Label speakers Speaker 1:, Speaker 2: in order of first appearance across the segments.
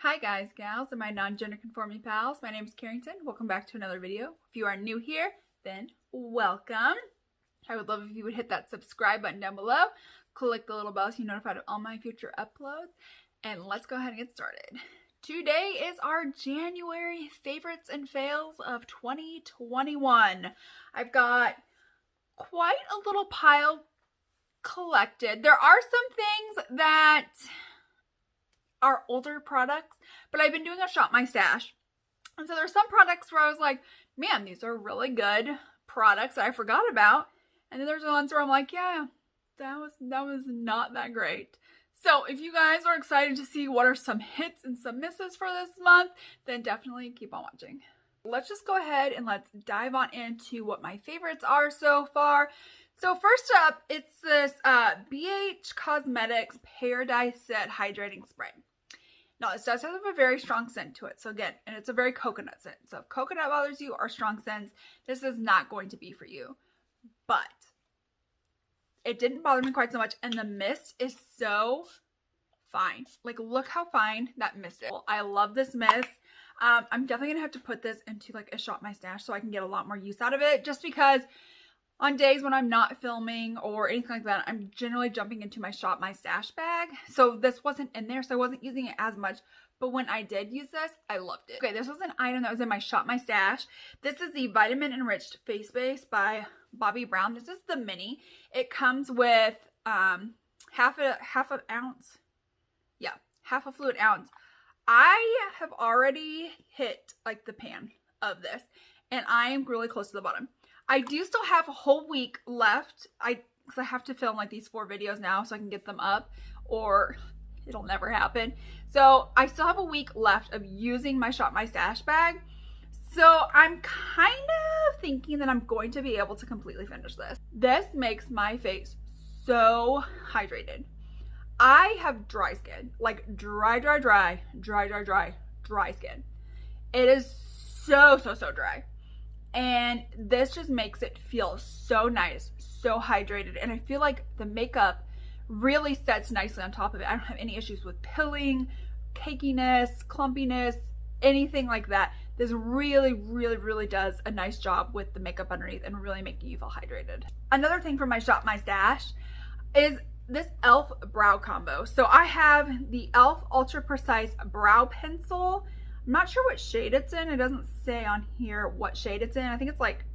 Speaker 1: Hi guys, gals, and my non-gender conforming pals. My name is Carrington. Welcome back to another video. If you are new here, then welcome. I would love if you would hit that subscribe button down below. Click the little bell so you're notified of all my future uploads. And let's go ahead and get started. Today is our January favorites and fails of 2021. I've got quite a little pile collected. There are some things that are older products, but I've been doing a shop my stash. And so there's some products where I was like, man, these are really good products that I forgot about. And then there's the ones where I'm like, yeah, that was not that great. So if you guys are excited to see what are some hits and some misses for this month, then definitely keep on watching. Let's just go ahead and let's dive on into what my favorites are so far. So first up, it's this BH Cosmetics Paradise Set Hydrating Spray. Now, this does have a very strong scent to it. So again, and it's a very coconut scent. So if coconut bothers you or strong scents, this is not going to be for you. But it didn't bother me quite so much. And the mist is so fine. Like, look how fine that mist is. I love this mist. I'm definitely going to have to put this into like a shop my stash so I can get a lot more use out of it. Just because on days when I'm not filming or anything like that, I'm generally jumping into my shop my stash bag. So this wasn't in there, so I wasn't using it as much. But when I did use this, I loved it. Okay, this was an item that was in my shop my stash. This is the Vitamin Enriched Face Base by Bobbi Brown. This is the mini. It comes with half an ounce. Yeah, half a fluid ounce. I have already hit like the pan of this, and I am really close to the bottom. I do still have a whole week left. Because I have to film like these 4 videos now so I can get them up, or it'll never happen. So I still have a week left of using my shop my stash bag. So I'm kind of thinking that I'm going to be able to completely finish this. This makes my face so hydrated. I have dry skin, like dry skin. It is so dry. And this just makes it feel so nice, so hydrated. And I feel like the makeup really sets nicely on top of it. I don't have any issues with pilling, cakiness, clumpiness, anything like that. This really does a nice job with the makeup underneath and really making you feel hydrated. Another thing from my shop my stash is this e.l.f. brow combo. So I have the e.l.f. Ultra Precise Brow Pencil. I'm not sure what shade it's in. It doesn't say on here what shade it's in. I think it's like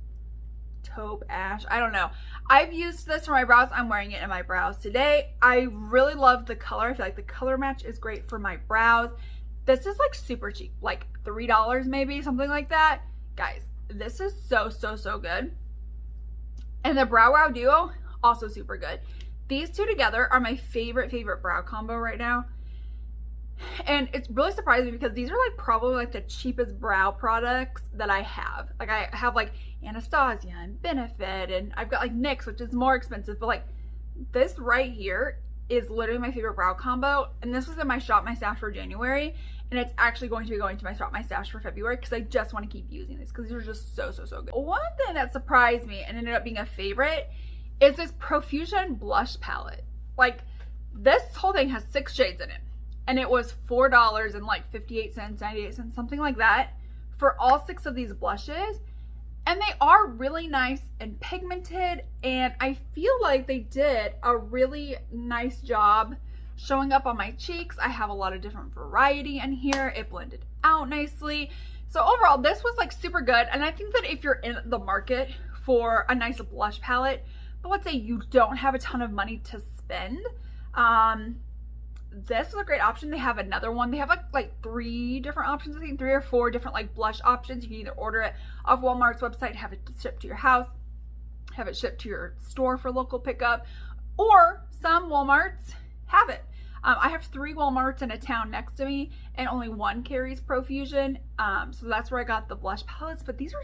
Speaker 1: taupe ash. I don't know. I've used this for my brows. I'm wearing it in my brows today. I really love the color. I feel like the color match is great for my brows. This is like super cheap, like $3 maybe, something like that. Guys, this is so good. And the Brow Wow Duo, also super good. These two together are my favorite brow combo right now. And it's really surprising because these are like probably like the cheapest brow products that I have. Like I have like Anastasia and Benefit, and I've got like NYX, which is more expensive, but like this right here is literally my favorite brow combo. And this was in my shop my stash for January, and it's actually going to be going to my shop my stash for February because I just want to keep using these because these are just so good. One thing that surprised me and ended up being a favorite is this Profusion blush palette. Like, this whole thing has 6 shades in it. And it was $4 and like 58 cents, 98 cents, something like that for all 6 of these blushes. And they are really nice and pigmented. And I feel like they did a really nice job showing up on my cheeks. I have a lot of different variety in here. It blended out nicely. So overall, this was like super good. And I think that if you're in the market for a nice blush palette, but let's say you don't have a ton of money to spend, this is a great option. They have another one. They have like 3 different options. I think 3 or 4 different like blush options. You can either order it off Walmart's website, have it shipped to your house, have it shipped to your store for local pickup, or some Walmarts have it. I have 3 Walmarts in a town next to me, and only 1 carries Profusion. So that's where I got the blush palettes. But these are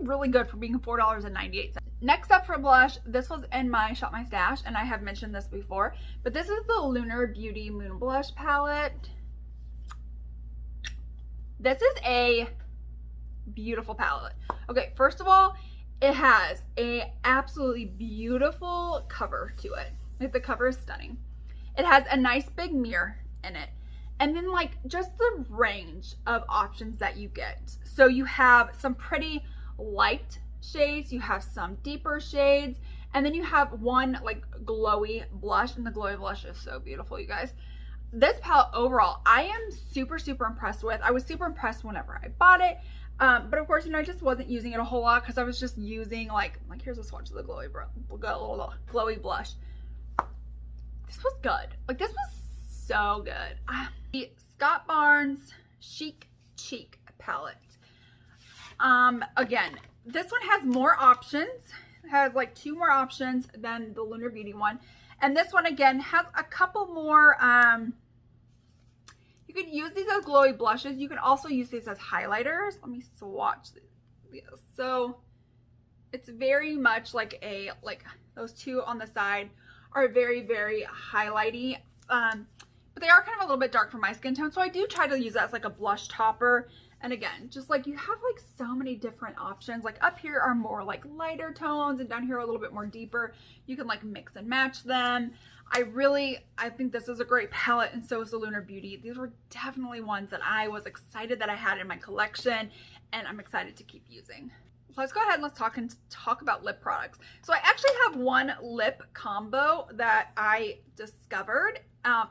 Speaker 1: really good for being $4.98. Next up for blush, this was in my shop my stash, and I have mentioned this before, but this is the Lunar Beauty Moon Blush palette. This is a beautiful palette. Okay, first of all, it has a absolutely beautiful cover to it. Like, the cover is stunning. It has a nice big mirror in it. And then like just the range of options that you get. So you have some pretty light shades, you have some deeper shades, and then you have one like glowy blush, and the glowy blush is so beautiful, you guys. This palette overall, I am super impressed with. I was super impressed whenever I bought it. But of course, you know, I just wasn't using it a whole lot because I was just using like here's a swatch of the glowy blush. This was good. Like this was so good. The Scott Barnes Chic Cheek palette. Again, this one has more options. It has like 2 more options than the Lunar Beauty one. And this one again has a couple more, you could use these as glowy blushes. You can also use these as highlighters. Let me swatch these. So it's very much like those 2 on the side are very highlighty. But they are kind of a little bit dark for my skin tone. So I do try to use that as like a blush topper. And again, just like you have like so many different options. Like up here are more like lighter tones, and down here are a little bit more deeper. You can like mix and match them. I think this is a great palette, and so is the Lunar Beauty. These were definitely ones that I was excited that I had in my collection, and I'm excited to keep using. Let's go ahead and let's talk about lip products. So I actually have one lip combo that I discovered,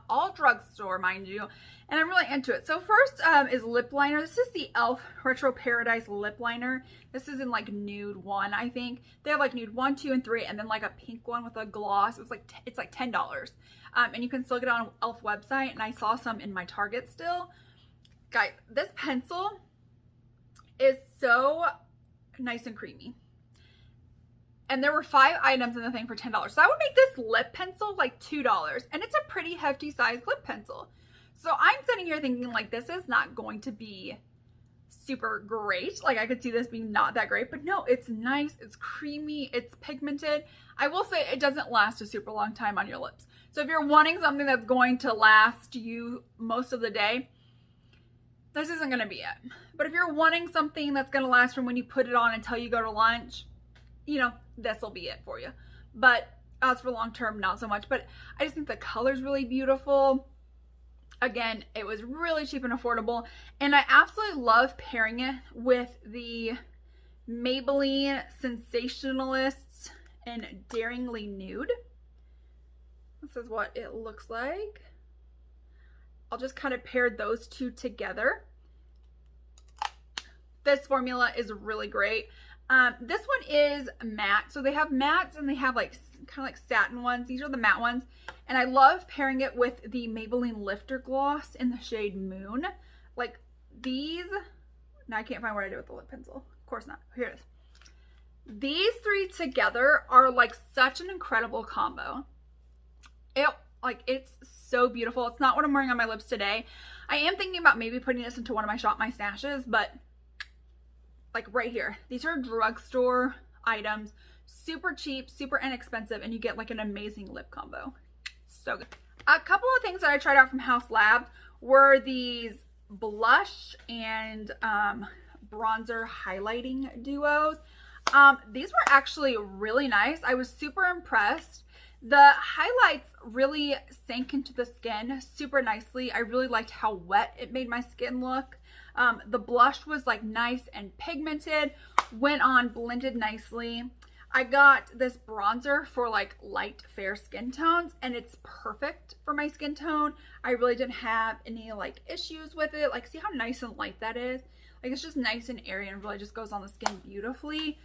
Speaker 1: all drugstore, mind you, and I'm really into it. So first is lip liner. This is the e.l.f. Retro Paradise lip liner. This is in like nude 1, I think. They have like nude 1, 2, and 3, and then like a pink one with a gloss. It's like $10. And you can still get it on e.l.f. website, and I saw some in my Target still. Guys, this pencil is so nice and creamy. And there were 5 items in the thing for $10. So that would make this lip pencil like $2. And it's a pretty hefty sized lip pencil. So I'm sitting here thinking like this is not going to be super great. Like I could see this being not that great, but no, it's nice, it's creamy, it's pigmented. I will say it doesn't last a super long time on your lips. So if you're wanting something that's going to last you most of the day, this isn't going to be it. But if you're wanting something that's going to last from when you put it on until you go to lunch, you know, this will be it for you. But as for long term, not so much. But I just think the color's really beautiful. Again, it was really cheap and affordable. And I absolutely love pairing it with the Maybelline Sensationalists and Daringly Nude. This is what it looks like. I'll just kind of pair those 2 together. This formula is really great. This one is matte. So they have mattes and they have like kind of like satin ones. These are the matte ones. And I love pairing it with the Maybelline Lifter Gloss in the shade Moon. Like these, now I can't find what I did with the lip pencil. Of course not. Here it is. These 3 together are like such an incredible combo. It's so beautiful. It's not what I'm wearing on my lips today. I am thinking about maybe putting this into one of my Shop My Stashes, but like right here, these are drugstore items, super cheap, super inexpensive, and you get like an amazing lip combo. So good. A couple of things that I tried out from House Lab were these blush and bronzer highlighting duos. These were actually really nice. I was super impressed. The highlights really sank into the skin super nicely. I really liked how wet it made my skin look. The blush was like nice and pigmented, went on, blended nicely. I got this bronzer for like light fair skin tones, and it's perfect for my skin tone. I really didn't have any like issues with it. Like, see how nice and light that is? Like, it's just nice and airy and really just goes on the skin beautifully.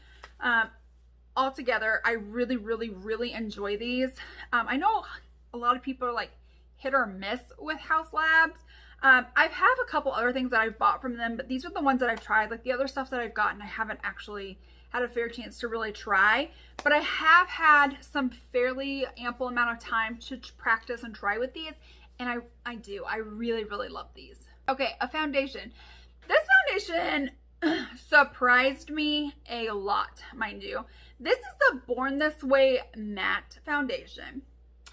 Speaker 1: Altogether, I really enjoy these. I know a lot of people are like hit or miss with House Labs. I have a couple other things that I've bought from them, but these are the ones that I've tried. Like the other stuff that I've gotten, I haven't actually had a fair chance to really try, but I have had some fairly ample amount of time to practice and try with these, and I really love these. Okay, a foundation. This foundation surprised me a lot, mind you. This is the Born This Way matte foundation.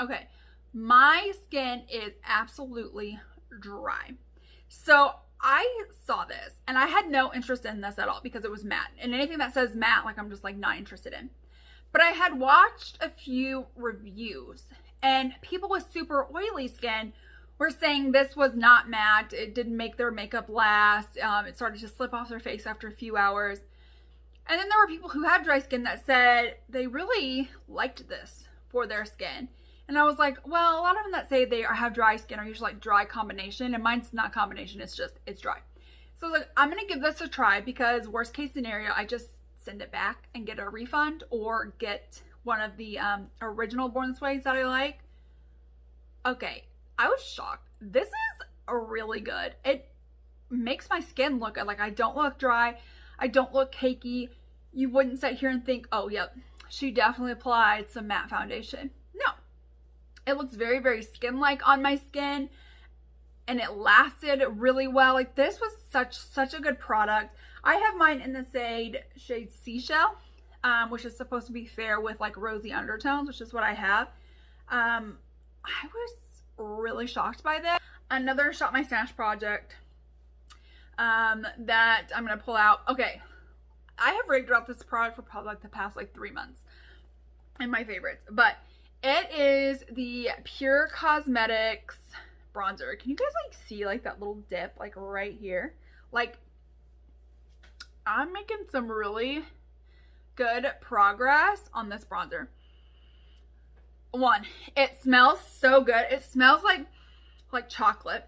Speaker 1: Okay, my skin is absolutely dry. So I saw this and I had no interest in this at all because it was matte, and anything that says matte, like, I'm just like not interested in. But I had watched a few reviews, and people with super oily skin were saying this was not matte. It didn't make their makeup last. It started to slip off their face after a few hours. And then there were people who had dry skin that said they really liked this for their skin. And I was like, well, a lot of them that say they have dry skin are usually like dry combination, and mine's not combination, it's dry. So I was like, I'm gonna give this a try, because worst case scenario, I just send it back and get a refund, or get one of the original Born This Ways that I like. Okay, I was shocked. This is really good. It makes my skin look good. Like, I don't look dry. I don't look cakey. You wouldn't sit here and think, oh, yep, she definitely applied some matte foundation. No. It looks very, very skin-like on my skin, and it lasted really well. Like, this was such a good product. I have mine in the shade Seashell, which is supposed to be fair with like rosy undertones, which is what I have. I was really shocked by this. Another Shop My Stash project that I'm gonna pull out. Okay, I have raved about this product for probably like the past like 3 months, and my favorites, but it is the Pure Cosmetics bronzer. Can you guys like see like that little dip like right here? Like, I'm making some really good progress on this bronzer. One, it smells so good. It smells like chocolate.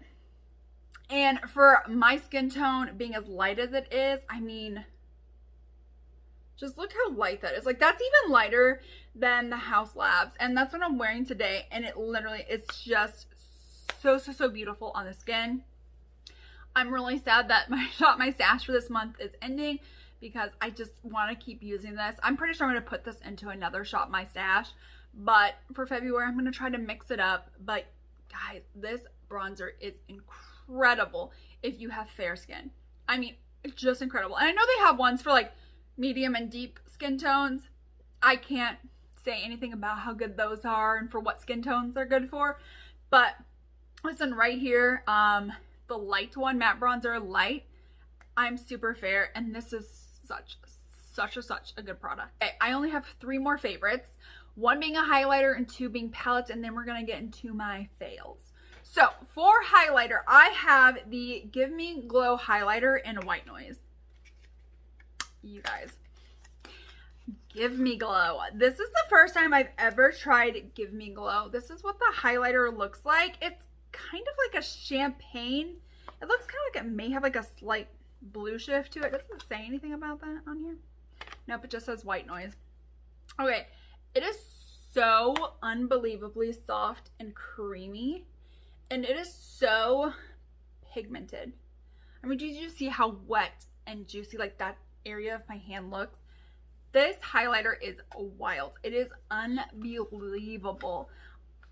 Speaker 1: And for my skin tone being as light as it is, I mean, just look how light that is. Like, that's even lighter than the House Labs. And that's what I'm wearing today. And it literally, it's just so beautiful on the skin. I'm really sad that my Shop My Stash for this month is ending, because I just want to keep using this. I'm pretty sure I'm going to put this into another Shop My Stash. But for February, I'm going to try to mix it up. But guys, this bronzer is incredible if you have fair skin. I mean, it's just incredible. And I know they have ones for like medium and deep skin tones. I can't say anything about how good those are and for what skin tones they're good for. But this one right here, the light one, matte bronzer light, I'm super fair, and this is such a good product. Okay, I only have 3 more favorites, 1 being a highlighter and 2 being palettes, and then we're gonna get into my fails. So for highlighter, I have the Give Me Glow highlighter in White Noise. You guys, Give Me Glow. This is the first time I've ever tried Give Me Glow. This is what the highlighter looks like. It's kind of like a champagne. It looks kind of like it may have like a slight blue shift to it. Doesn't it say anything about that on here? Nope, it just says White Noise. Okay, it is so unbelievably soft and creamy, and it is so pigmented. I mean, did you see how wet and juicy like that area of my hand looks? This highlighter is wild. It is unbelievable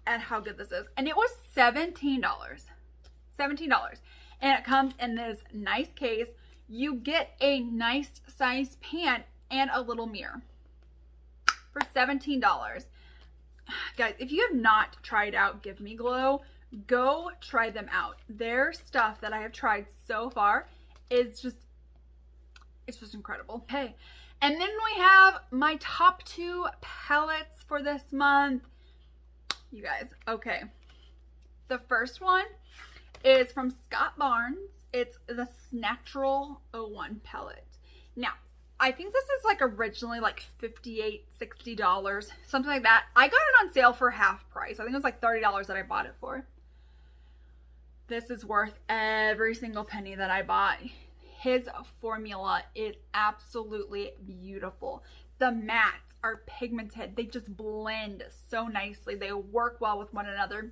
Speaker 1: at how good this is. And it was $17. $17. And it comes in this nice case. You get a nice size pan and a little mirror for $17. Guys, if you have not tried out Give Me Glow, go try them out. Their stuff that I have tried so far is just, it's just incredible. Okay, and then we have my top 2 palettes for this month. You guys, okay. The first one is from Scott Barnes. It's the Natural 01 palette. Now, I think this is like originally like $58, $60, something like that. I got it on sale for half price. I think it was like $30 that I bought it for. This is worth every single penny that I bought. His formula is absolutely beautiful. The mattes are pigmented. They just blend so nicely. They work well with one another.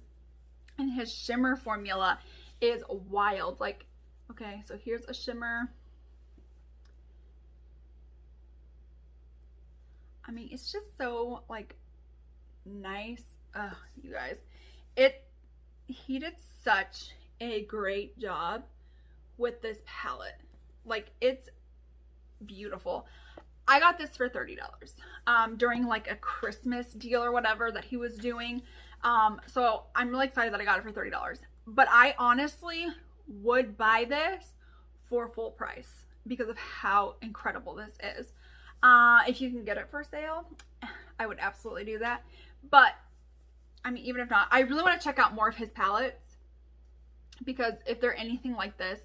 Speaker 1: And his shimmer formula is wild. Like, okay, so here's a shimmer. I mean, it's just so like nice. You guys, he did such a great job with this palette. Like, it's beautiful. I got this for $30 during like a Christmas deal or whatever that he was doing. So I'm really excited that I got it for $30. But I honestly would buy this for full price because of how incredible this is. If you can get it for sale, I would absolutely do that. But I mean, even if not, I really want to check out more of his palettes. because if they're anything like this,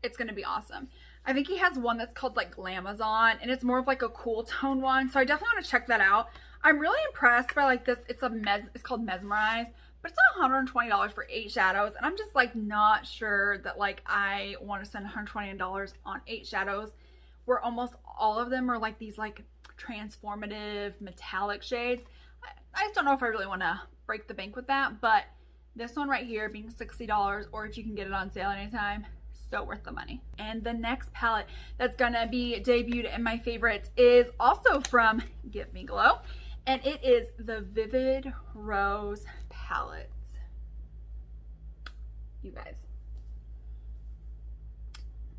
Speaker 1: it's going to be awesome. I think he has one that's called like Glamazon, and it's more of like a cool tone one. So I definitely want to check that out. I'm really impressed by like this. It's called Mesmerize, but it's $120 for 8 shadows. And I'm just like not sure that like I want to spend $120 on 8 shadows where almost all of them are like these like transformative metallic shades. I just don't know if I really want to break the bank with that, but this one right here being $60, or if you can get it on sale anytime, so worth the money. And the next palette that's gonna be debuted in my favorites is also from Give Me Glow, and it is the Vivid Rose palette. You guys,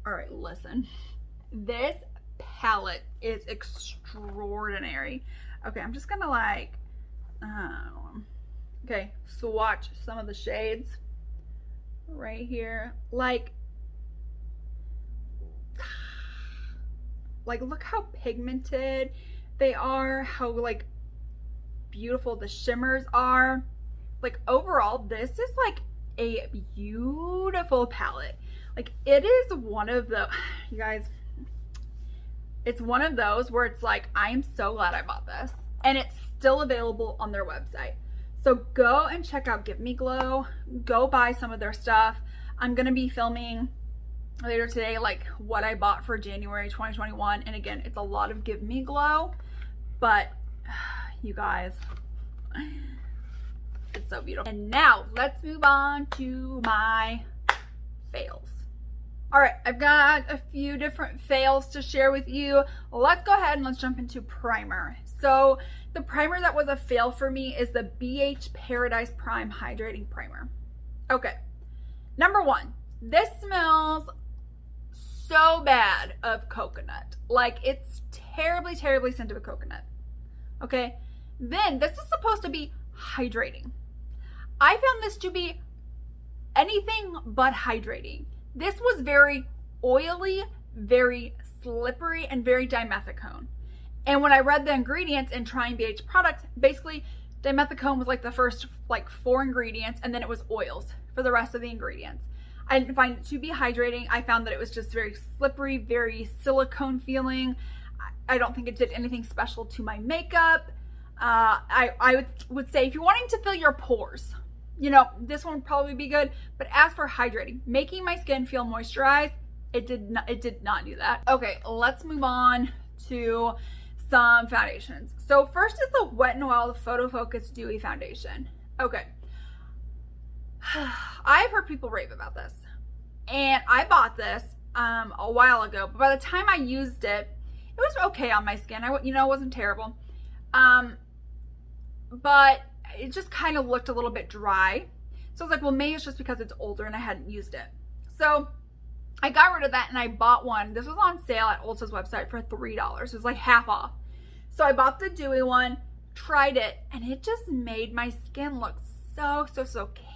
Speaker 1: all right, listen, this palette is extraordinary. Okay, I'm just gonna like okay, swatch some of the shades right here. Like look how pigmented they are, how like beautiful the shimmers are. Like overall, this is like a beautiful palette. Like it is one of the, you guys, it's one of those where it's like, I'm so glad I bought this, and it's still available on their website. So go and check out Give Me Glow. Go buy some of their stuff. I'm gonna be filming later today like what I bought for January 2021, and again, it's a lot of Give Me Glow, but you guys, it's so beautiful. And now let's move on to my fails. All right, I've got a few different fails to share with you. Let's go ahead and let's jump into primer. So the primer that was a fail for me is the BH Paradise Prime Hydrating Primer. Okay, number one, this smells so bad of coconut. Like it's terribly, terribly scented of coconut. Okay, then this is supposed to be hydrating. I found this to be anything but hydrating. This was very oily, very slippery, and very dimethicone. And when I read the ingredients in trying BH products, basically dimethicone was like the first like 4 ingredients, and then it was oils for the rest of the ingredients. I didn't find it to be hydrating. I found that it was just very slippery, very silicone feeling. I don't think it did anything special to my makeup. I would say if you're wanting to fill your pores, you know, this one would probably be good. But as for hydrating, making my skin feel moisturized, it did not do that. Okay, let's move on to some foundations. So first is the Wet n Wild Photo Focus Dewy Foundation. Okay. I've heard people rave about this, and I bought this a while ago, but by the time I used it, it was okay on my skin. It wasn't terrible, but it just kind of looked a little bit dry. So I was like, well, maybe it's just because it's older and I hadn't used it. So I got rid of that and I bought one. This was on sale at Ulta's website for $3. It was like half off. So I bought the dewy one, tried it, and it just made my skin look so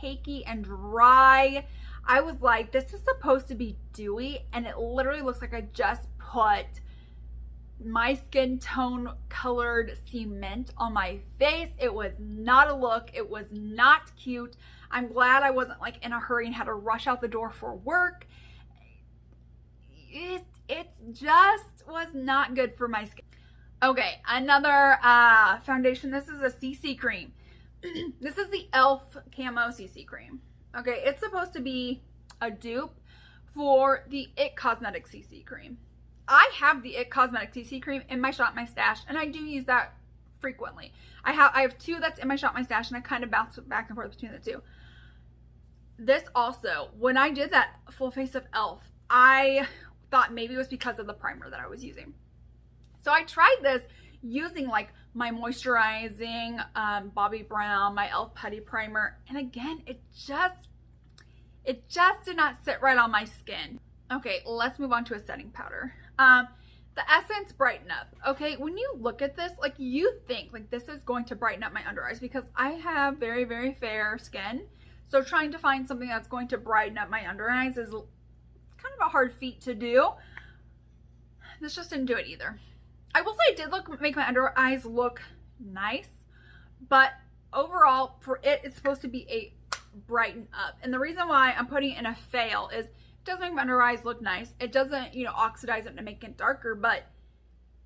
Speaker 1: cakey and dry. I was like, this is supposed to be dewy, and it literally looks like I just put my skin tone colored cement on my face. It was not a look. It was not cute. I'm glad I wasn't like in a hurry and had to rush out the door for work. It just was not good for my skin. Okay, another foundation. This is a CC cream. This is the e.l.f. Camo CC cream. Okay, it's supposed to be a dupe for the IT Cosmetics CC cream. I have the IT Cosmetics CC cream in my Shop My Stash, and I do use that frequently. I have 2 that's in my Shop My Stash, and I kind of bounce back and forth between the 2. This also, when I did that full face of e.l.f., I thought maybe it was because of the primer that I was using. So I tried this using like my moisturizing Bobbi Brown, my e.l.f. Putty Primer, and again, it just did not sit right on my skin. Okay, let's move on to a setting powder. The Essence Brighten Up. Okay, when you look at this, like you think like this is going to brighten up my under eyes because I have very, very fair skin. So trying to find something that's going to brighten up my under eyes is kind of a hard feat to do. This just didn't do it either. I will say it did make my under eyes look nice, but overall for it's supposed to be a brighten up. And the reason why I'm putting it in a fail is it does make my under eyes look nice. It doesn't, you know, oxidize it to make it darker, but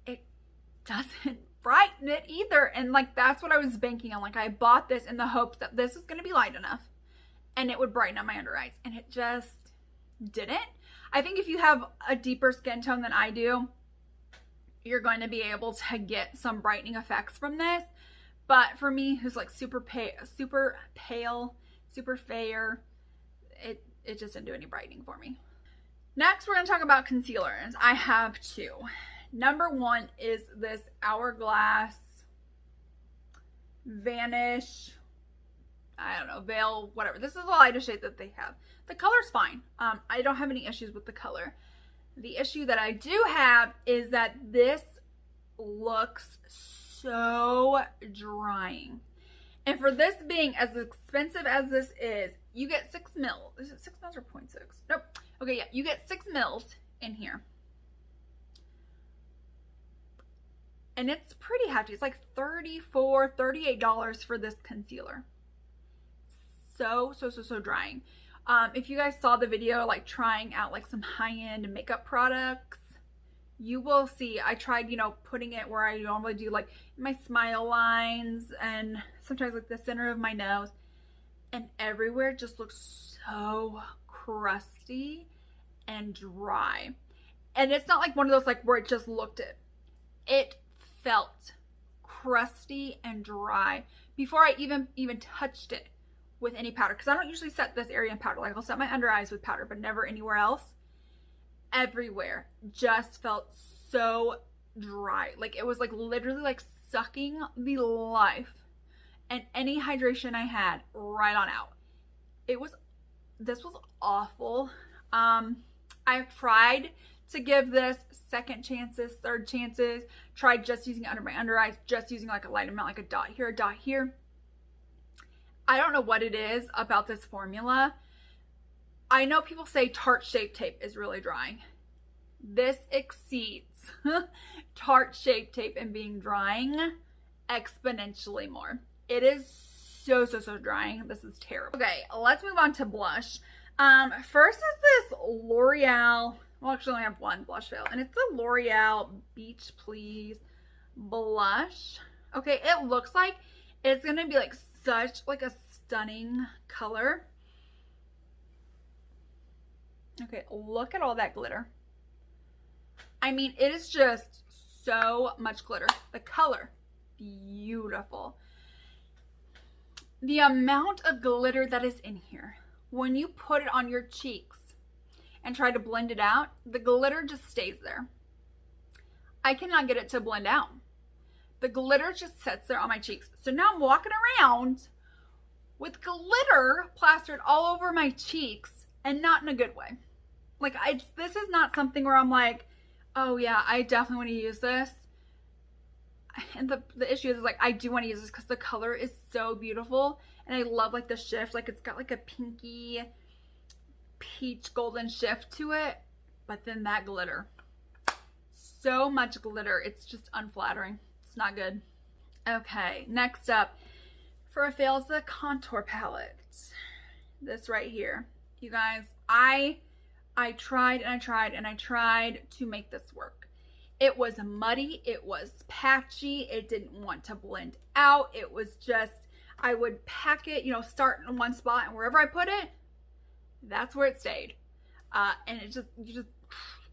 Speaker 1: it doesn't brighten it either. And like, that's what I was banking on. Like, I bought this in the hopes that this was going to be light enough and it would brighten up my under eyes, and it just didn't. I think if you have a deeper skin tone than I do, you're going to be able to get some brightening effects from this. But for me, who's like super pale, super fair, it just didn't do any brightening for me. Next, we're going to talk about concealers. I have two. Number one is this Hourglass Vanish, I don't know, Veil, whatever. This is the lightest shade that they have. The color's fine. I don't have any issues with the color. The issue that I do have is that this looks so drying. And for this being as expensive as this is, you get 6 mils. Is it 6 mils or 0.6? Nope. Okay, yeah, you get 6 mils in here. And it's pretty hefty. It's like $34, $38 for this concealer. So drying. If you guys saw the video, like trying out like some high-end makeup products, you will see I tried, you know, putting it where I normally do like my smile lines and sometimes like the center of my nose, and everywhere just looks so crusty and dry. And it's not like one of those like where it just looked it. It felt crusty and dry before I even touched it with any powder, because I don't usually set this area in powder. Like, I'll set my under eyes with powder, but never anywhere else. Everywhere just felt so dry. Like, it was like literally like sucking the life and any hydration I had right on out. This was awful. I've tried to give this second chances, third chances, tried just using it under my under eyes, just using like a light amount, like a dot here, a dot here. I don't know what it is about this formula. I know people say Tarte Shape Tape is really drying. This exceeds Tarte Shape Tape in being drying exponentially more. It is so drying. This is terrible. Okay, let's move on to blush. First is this L'Oreal, well, actually I only have one blush veil, and it's a L'Oreal Beach Please blush. Okay, it looks like it's gonna be like such like a stunning color. Okay, look at all that glitter. I mean, it is just so much glitter. The color, beautiful. The amount of glitter that is in here, when you put it on your cheeks and try to blend it out, the glitter just stays there. I cannot get it to blend out. The glitter just sits there on my cheeks. So now I'm walking around with glitter plastered all over my cheeks, and not in a good way. Like, this is not something where I'm like, oh yeah, I definitely want to use this. And the issue is like, I do want to use this because the color is so beautiful. And I love like the shift. Like, it's got like a pinky peach golden shift to it. But then that glitter. So much glitter. It's just unflattering. It's not good. Okay, next up for a fail is the contour palette. This right here. You guys, I tried and I tried and I tried to make this work. It was muddy, it was patchy, it didn't want to blend out. It was just, I would pack it, you know, start in one spot, and wherever I put it, that's where it stayed. And it just, you just,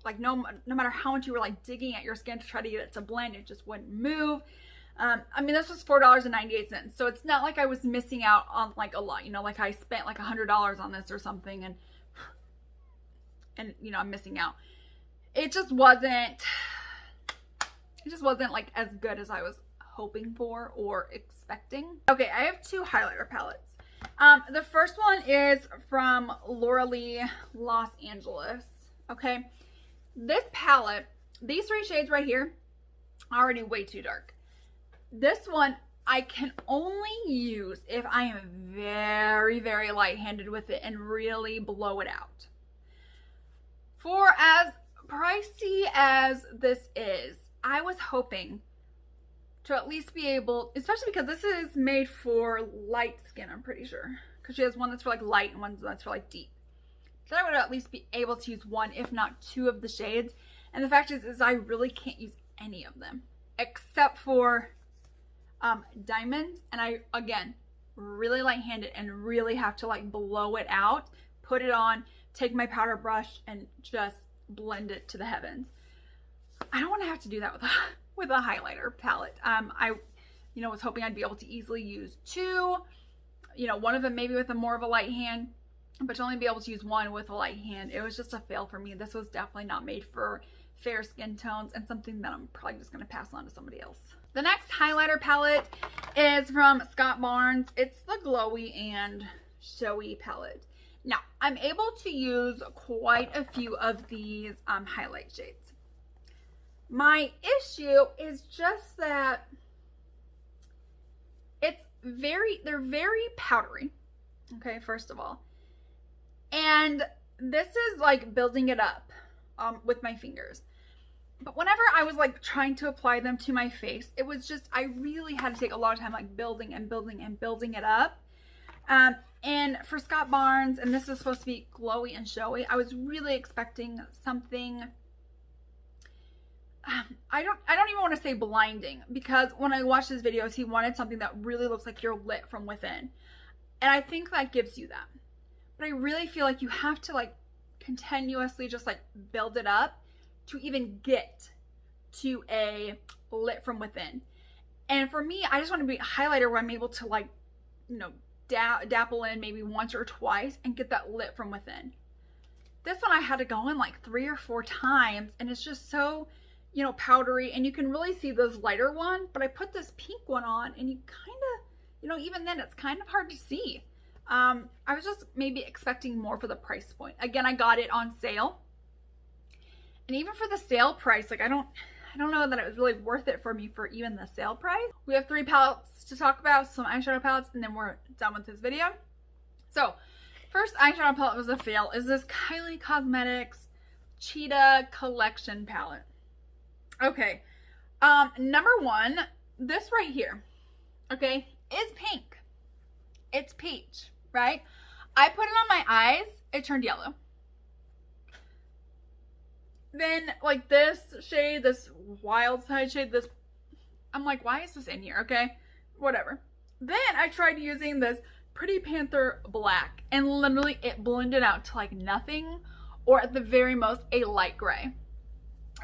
Speaker 1: like, no matter how much you were like digging at your skin to try to get it to blend, it just wouldn't move. I mean, this was $4.98, so it's not like I was missing out on like a lot, you know, like I spent like $100 on this or something, and you know, I'm missing out. It just wasn't like as good as I was hoping for or expecting. Okay, I have two highlighter palettes. The first one is from Laura Lee Los Angeles. Okay, this palette, these three shades right here, are already way too dark. This one I can only use if I am very light-handed with it and really blow it out. For as pricey as this is, I was hoping to at least be able, especially because this is made for light skin, I'm pretty sure. because she has one that's for like light and one that's for like deep. Then I would at least be able to use one, if not two of the shades. And the fact is I really can't use any of them except for diamonds. And I, again, really light-handed and really have to like blow it out, put it on, take my powder brush and just blend it to the heavens. I don't want to have to do that with a highlighter palette. I was hoping I'd be able to easily use two, one of them maybe with a more of a light hand, but to only be able to use one with a light hand, it was just a fail for me. This was definitely not made for fair skin tones and something that I'm probably just going to pass on to somebody else. The next highlighter palette is from Scott Barnes. It's the Glowy and Showy palette. Now, I'm able to use quite a few of these highlight shades. My issue is just that they're very powdery, okay, first of all. And this is like building it up with my fingers. But whenever I was like trying to apply them to my face, it was just, I really had to take a lot of time like building and building and building it up. And for Scott Barnes, and this is supposed to be glowy and showy, I was really expecting something, I don't even want to say blinding, because when I watched his videos, he wanted something that really looks like you're lit from within. And I think that gives you that. But I really feel like you have to like continuously just like build it up to even get to a lit from within. And for me, I just want to be a highlighter where I'm able to like, dapple in maybe once or twice and get that lit from within. This one I had to go in like 3 or 4 times, and it's just so, powdery, and you can really see this lighter one, but I put this pink one on and you kind of, even then it's kind of hard to see. I was just maybe expecting more for the price point. Again, I got it on sale. And even for the sale price, like I don't know that it was really worth it for me for even the sale price. We have 3 palettes to talk about, some eyeshadow palettes, and then we're done with this video. So, first eyeshadow palette was a fail, is this Kylie Cosmetics Cheetah Collection palette. Okay, number 1, this right here, okay, is pink. It's peach, right? I put it on my eyes, it turned yellow. Then like this shade, this wild side shade, I'm like, why is this in here? Okay, whatever. Then I tried using this Pretty Panther black, and literally it blended out to like nothing, or at the very most a light gray.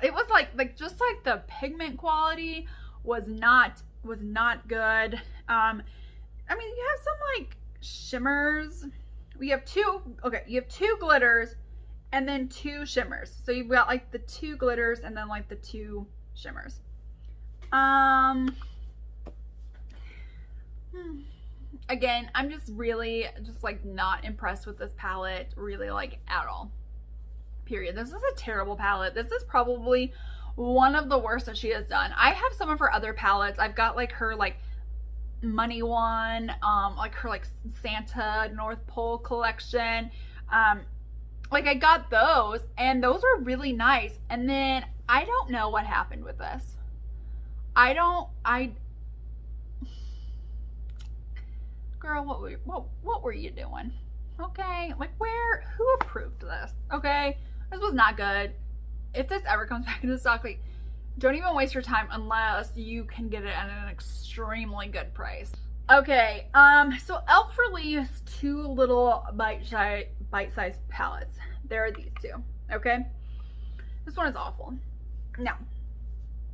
Speaker 1: It was like just like the pigment quality was not good. I mean, you have some like shimmers. You have 2 glitters and then 2 shimmers. So you've got like the 2 glitters and then like the 2 shimmers. Again, I'm just really like not impressed with this palette, really, like at all. Period. This is a terrible palette. This is probably one of the worst that she has done. I have some of her other palettes. I've got like her like money one, like her like Santa North Pole collection. Like I got those, and those were really nice. And then I don't know what happened with this. Girl, what were you doing? Okay, like who approved this? Okay, this was not good. If this ever comes back into stock, like, don't even waste your time unless you can get it at an extremely good price. Okay, so e.l.f. released 2 little bite-sized palettes. There are these 2, okay? This one is awful. Now,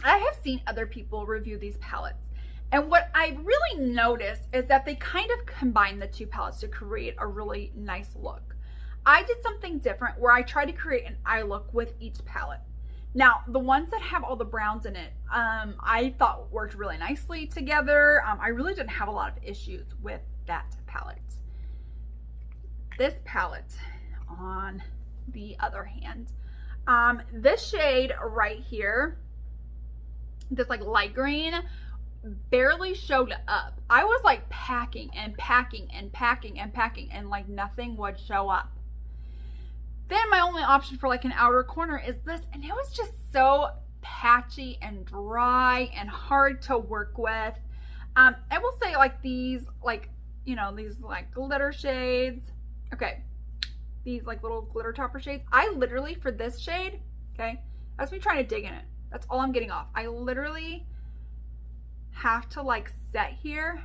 Speaker 1: I have seen other people review these palettes, and what I really noticed is that they kind of combine the 2 palettes to create a really nice look. I did something different where I tried to create an eye look with each palette. Now, the ones that have all the browns in it, I thought worked really nicely together. I really didn't have a lot of issues with that palette. This palette, on the other hand, this shade right here, this like light green, barely showed up. I was like packing and packing and packing and packing, and like nothing would show up. Then my only option for like an outer corner is this, and it was just so patchy and dry and hard to work with. I will say like these like you know, these like glitter shades. Okay, these like little glitter topper shades. I literally, for this shade, okay, that's me trying to dig in it. That's all I'm getting off. I literally have to like set here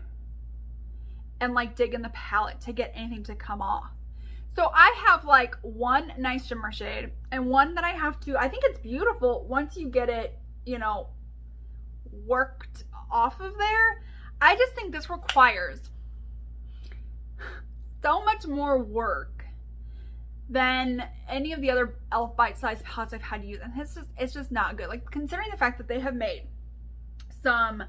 Speaker 1: and like dig in the palette to get anything to come off. So I have like one nice shimmer shade and one that I have to, I think it's beautiful once you get it, you know, worked off of there. I just think this requires so much more work than any of the other e.l.f. bite-sized palettes I've had to use. And it's just not good. Like, considering the fact that they have made some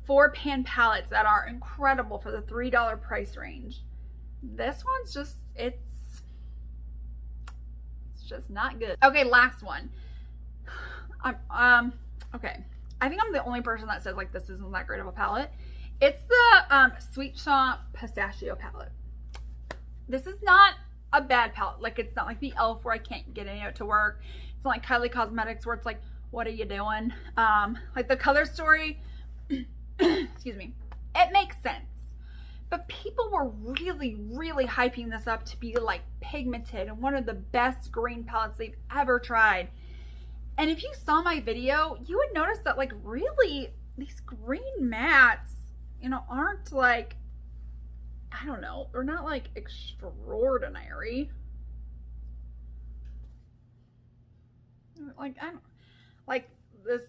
Speaker 1: 4-pan palettes that are incredible for the $3 price range, this one's just, it's just not good. Okay, last one. Okay, I think I'm the only person that says like this isn't that great of a palette. It's the Sweet Shop Pistachio palette. This is not a bad palette. Like, it's not like the e.l.f. where I can't get any of it to work. It's not like Kylie Cosmetics where it's like, what are you doing? Like the color story, excuse me, it makes sense. But people were really, really hyping this up to be like pigmented and one of the best green palettes they've ever tried. And if you saw my video, you would notice that like really these green mattes, you know, aren't like, I don't know, they're not like extraordinary. Like, I don't, like this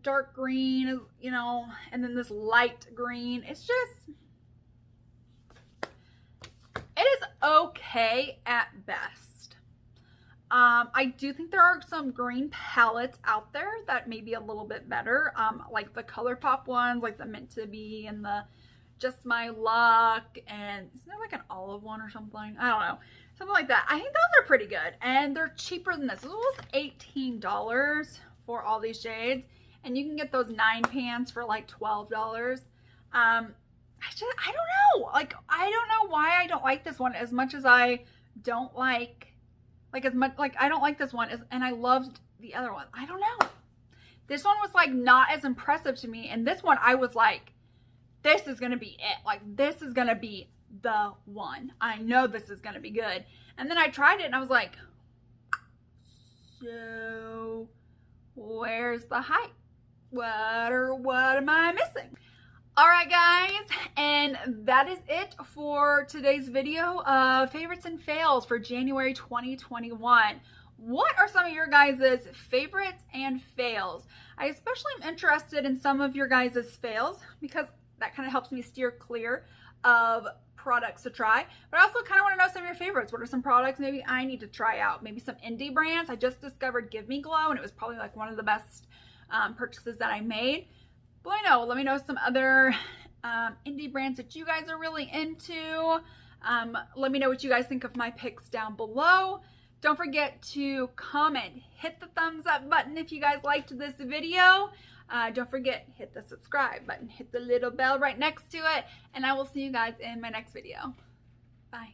Speaker 1: dark green, you know, and then this light green. It's just, it is okay at best. I do think there are some green palettes out there that may be a little bit better. Like the ColourPop ones, like the Meant to Be and the Just My Luck, and isn't there like an olive one or something? I don't know. Something like that. I think those are pretty good. And they're cheaper than this. This was $18 for all these shades. And you can get those 9 pans for like $12. I don't know. Like, I don't know why I don't like this one as much as I don't like as much, like I don't like this one as, and I loved the other one. I don't know. This one was like not as impressive to me. And this one I was like, this is going to be it. Like, this is going to be the one. I know this is going to be good. And then I tried it and I was like, so where's the hype? What am I missing? All right, guys, and that is it for today's video of favorites and fails for January 2021. What are some of your guys' favorites and fails? I especially am interested in some of your guys' fails because that kind of helps me steer clear of products to try. But I also kind of want to know some of your favorites. What are some products maybe I need to try out? Maybe some indie brands. I just discovered Give Me Glow, and it was probably like one of the best purchases that I made. Let me know some other indie brands that you guys are really into. Let me know what you guys think of my picks down below. Don't forget to comment, hit the thumbs up button if you guys liked this video. Don't forget, hit the subscribe button, hit the little bell right next to it, and I will see you guys in my next video.